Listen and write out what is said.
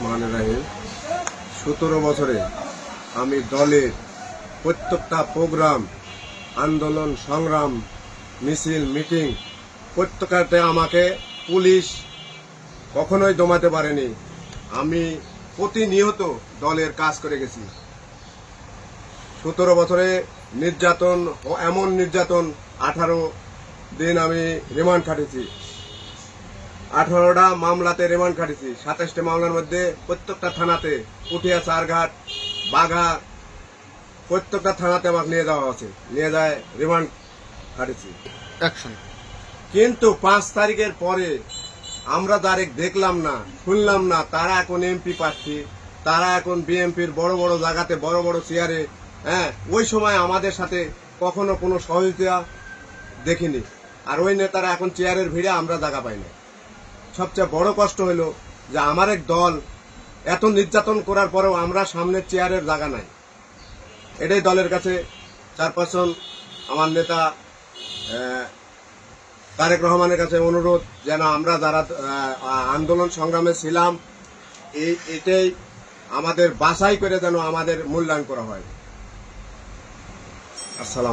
রহমানির রহিম। 17 বছরে আমি দলের প্রত্যেকটা প্রোগ্রাম, আন্দোলন, সংগ্রাম, মিছিল, মিটিং প্রত্যেকটাতে আমাকে পুলিশ কখনোই দমাতে পারেনি। আমি প্রতিনিয়ত দলের কাজ করে গেছি। 17 বছরে নির্যাতন, এমন নির্যাতন, 18 দিন আমি রিমান্ড খাটেছি। 18টা মামলাতে রিমান্ড খাটেছি। 27টা মামলার মধ্যে প্রত্যেকটা থানাতে, পুঠিয়া, চারঘাট, বাঘা, প্রত্যেকটা থানাতে আমাকে নিয়ে যাওয়া হয়েছে, নিয়ে যায় রিমান্ড খাটেছি। কিন্তু 5 তারিখের পরে আমরা তারিখ দেখলাম না, শুনলাম না, তারা এখন এমপি প্রার্থী, তারা এখন বিএনপির বড় বড় জায়গাতে, বড় বড় চেয়ারে। ওই সময় আমাদের সাথে কখনো কোনো সহযোগিতা দেখিনি। আর ওই নেতারা এখন চেয়ারের ভিড়ে আমরা জায়গা পাই না। সবচেয়ে বড় কষ্ট হলো যে আমার এক দল এত নির্যাতন করার পরেও আমরা সামনের চেয়ারের জায়গা নাই। এটাই দলের কাছে চেয়ারপারসন আমার নেতা তারেক রহমানের কাছে অনুরোধ, যেন আমরা যারা আন্দোলন সংগ্রামে ছিলাম, এটাই আমাদের বাছাই করে যেন আমাদের মূল্যায়ন করা হয়। আসসালাম।